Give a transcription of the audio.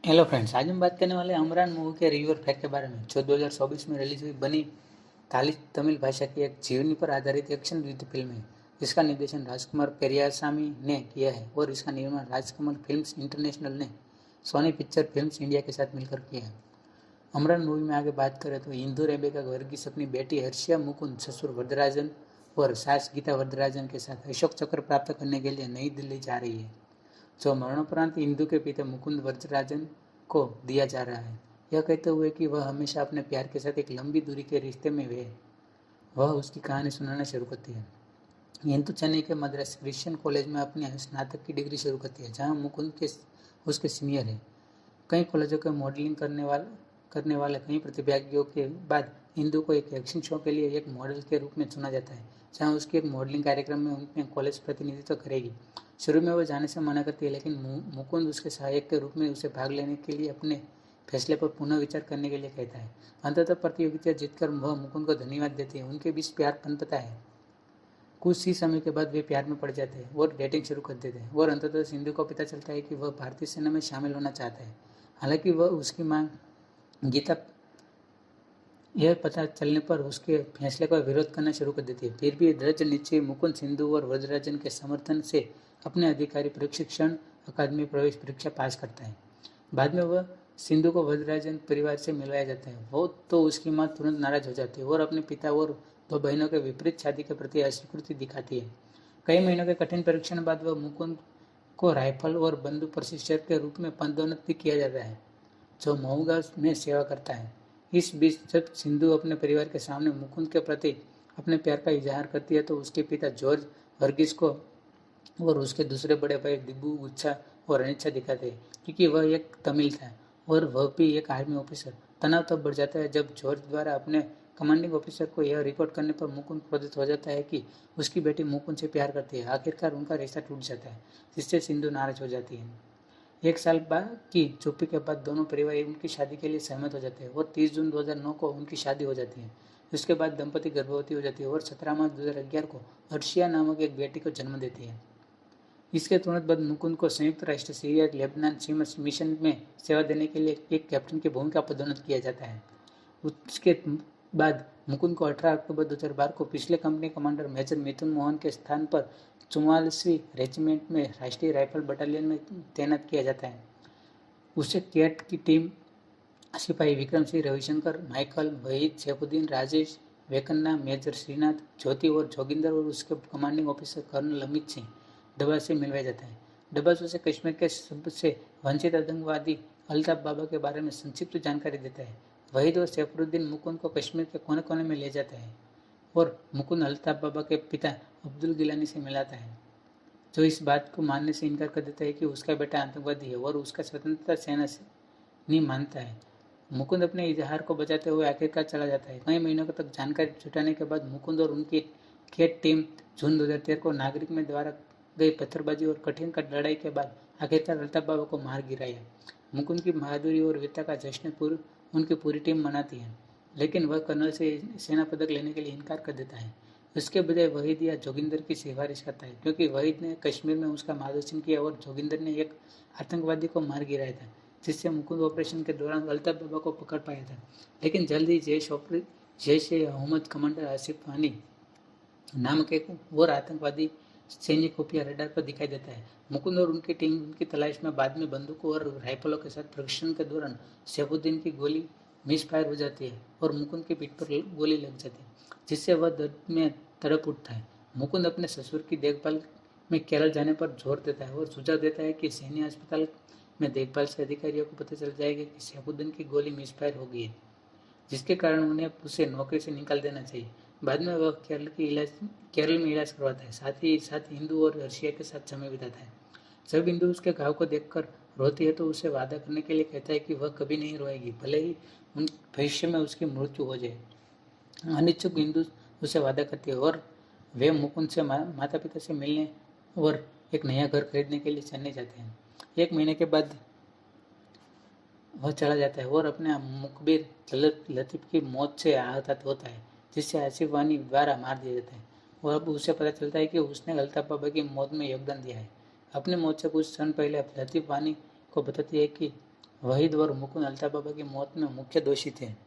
Hello friends, आज हम बात करने वाले हैं अमरान मूवी के रिव्यू और फैक्ट के बारे में, जो 2024 में रिलीज हुई बनी तमिल भाषा की एक जीवनी पर आधारित एक्शन युद्ध फिल्म है। इसका निर्देशन राजकुमार पेरियासामी ने किया है और इसका निर्माण राजकमल फिल्म्स इंटरनेशनल ने सोनी पिक्चर फिल्म्स इंडिया के साथ मिलकर किया है। अमरान मूवी में आगे बात करें तो इंदु रेबेका वर्गीस अपनी बेटी हर्षिया मुकुंद, ससुर वरदराजन और सास गीता वरदराजन के साथ अशोक चक्र प्राप्त करने के लिए नई दिल्ली जा रही है, जो मरणोपरांत इंदु के पिता मुकुंद वरदराजन को दिया जा रहा है, यह कहते हुए कि वह हमेशा अपने प्यार के साथ एक लंबी दूरी के रिश्ते में है। वह उसकी कहानी सुनाना शुरू करती है। इंदु चेन्नई के मद्रास क्रिश्चियन कॉलेज में अपनी स्नातक की डिग्री शुरू करती है, जहां मुकुंद के उसके सीनियर है। कई कॉलेजों के मॉडलिंग करने वाले कई प्रतिभागियों के बाद इंदु को एक एक्शन शो के लिए एक मॉडल के रूप में चुना जाता है, जहां उसकी एक मॉडलिंग कार्यक्रम में उनके कॉलेज प्रतिनिधित्व करेगी। शुरू में वह जाने से मना करती है, लेकिन मुकुंद उसके सहायक के रूप में उसे भाग लेने के लिए अपने फैसले पर पुनः विचार करने के लिए कहता है। अंततः प्रतियोगिता जीतकर वह मुकुंद को धन्यवाद देती है। उनके बीच प्यार पनपता है। कुछ ही समय के बाद वे प्यार में पड़ जाते हैं और डेटिंग शुरू कर देते हैं, और अंततः सिंधु को पता चलता है कि वह भारतीय सेना में शामिल होना चाहता है। हालांकि वह उसकी मां गीता यह पता चलने पर उसके फैसले का विरोध करना शुरू कर देती है। फिर भी दृढ़ निश्चयी मुकुंद सिंधु और वरदराजन के समर्थन से अपने अधिकारी प्रशिक्षण अकादमी प्रवेश परीक्षा पास करता है। बाद में वह सिंधु को वरदराजन परिवार से मिलवाया जाता है। वो तो उसकी मां तुरंत नाराज हो जाती है और अपने पिता और दो बहनों के विपरीत शादी के प्रति अस्वीकृति दिखाती है। कई महीनों के कठिन परीक्षण बाद वह मुकुंद को राइफल और बंदूक प्रशिक्षक के रूप में पदोन्नत भी किया जाता है, जो मऊगा में सेवा करता है। इस बीच जब सिंधु अपने परिवार के सामने मुकुंद के प्रति अपने प्यार का इजहार करती है, तो उसके पिता जॉर्ज वर्गीस को और उसके दूसरे बड़े भाई दिब्बू गुच्छा और अनिच्छा दिखाते हैं, क्योंकि वह एक तमिल था और वह भी एक आर्मी ऑफिसर। तनाव तब बढ़ जाता है जब जॉर्ज द्वारा अपने कमांडिंग ऑफिसर को यह रिपोर्ट करने पर मुकुंद क्रोधित हो जाता है कि उसकी बेटी मुकुंद से प्यार करती है। आखिरकार उनका रिश्ता टूट जाता है, जिससे सिंधु नाराज हो जाती है। एक साल बाद की चुप्पी के बाद दोनों परिवार उनकी शादी के लिए सहमत हो जाते हैं और 30 जून 2009 को उनकी शादी हो जाती है। उसके बाद दंपति गर्भवती हो जाती है और 17 मार्च 2011 को अर्शिया नामक एक बेटी को जन्म देती है। इसके तुरंत बाद मुकुंद को संयुक्त राष्ट्र सीरिया लेबनान सीमा मिशन में सेवा देने के लिए एक कैप्टन की भूमिका पदोन्नत किया जाता है। उसके बाद मुकुंद को 18 अक्टूबर 2012 को पिछले कंपनी कमांडर मेजर मिथुन मोहन के स्थान पर 44वीं रेजिमेंट में राष्ट्रीय राइफल बटालियन में तैनात किया जाता है। उसे कैट की टीम सिपाही विक्रम सिंह, रविशंकर, माइकल, वहीद, सैफुद्दीन, राजेश, वेकन्ना, मेजर श्रीनाथ, ज्योति और जोगिंदर और उसके commanding officer colonel Amit Singh Dabba से मिलवाया जाता है। डब्बास उसे कश्मीर के सबसे वंचित आतंकवादी अल्ताफ बाबा के बारे में संक्षिप्त जानकारी देता है। वहीद और सैफुद्दीन मुकुंद को कश्मीर के कोने कोने में ले जाता है और मुकुंद अल्ताफ बाबा के पिता अब्दुल गिलानी से मिलाता है, जो इस बात को मानने से इनकार कर देता है कि उसका बेटा आतंकवादी है और उसका स्वतंत्रता सेनानी मानता है। मुकुंद अपने इजहार को बचाते हुए आखिरकार चला जाता है। कई महीनों तक जानकारी जुटाने के बाद मुकुंद और उनकी कैट टीम जून 2013 को नागरिक में द्वारा गई पत्थरबाजी और कठिन लड़ाई के बाद आखिरकार अल्ताफ बाबा को मार गिराया। मुकुंद की बहादुरी और वीरता का जश्न उनकी पूरी टीम मनाती है, लेकिन वह कर्नल से सेना पदक लेने के लिए इनकार कर देता है। उसके बजाय वहीद या जोगिंदर की सिफारिश करता है, क्योंकि वहीद ने कश्मीर में उसका मार्गदर्शन किया और जोगिंदर ने एक आतंकवादी को मार गिराया था, जिससे मुकुंद ऑपरेशन के दौरान अल्ताफ बाबा को पकड़ पाया था। लेकिन जल्द ही जैश ए मोहम्मद कमांडर आसिफ वानी नामक एक और आतंकवादी सैन्य खुफिया रडार पर दिखाई देता है। मुकुंद और उनकी टीम उनकी तलाश में बाद में बंदूकों और राइफलों के साथ प्रशिक्षण के दौरान सैफुद्दीन की गोली मिस फायर हो जाती है और मुकुंद की पीठ पर गोली लग जाती है, जिससे वह दर्द में तड़प उठता है। मुकुंद अपने ससुर की देखभाल में केरल जाने पर जोर देता है और सुझाव देता है कि सैन्य अस्पताल में देखभाल से अधिकारियों को पता चल जाएगा कि सैफुद्दीन की गोली मिस फायर हो गई है, जिसके कारण उन्हें उसे नौकरी से निकाल देना चाहिए। बाद में वह केरल में इलाज करवाता है, साथ ही साथ हिंदू और रशिया के साथ समय बिताता है। जब हिंदू उसके घाव को देखकर रोती है, तो उसे वादा करने के लिए कहता है कि वह कभी नहीं रोएगी, भले ही भविष्य में उसकी मृत्यु हो जाए। अनिच्छुक हिंदू उसे वादा करती है और वे मुकुंद से माता पिता से मिलने और एक नया घर खरीदने के लिए चेन्नई जाते हैं। एक महीने के बाद वह चला जाता है और अपने मुखबिर लतीफ की मौत से आहत होता है, जिससे आसिफ वानी द्वारा मार दिया जाता है। और अब उसे पता चलता है कि उसने अल्ताफ बाबा की मौत में योगदान दिया है। अपनी मौत से कुछ क्षण पहले लतीफ वानी को बताती है कि वहीद और मुकुंद अल्ताफ बाबा की मौत में मुख्य दोषी थे।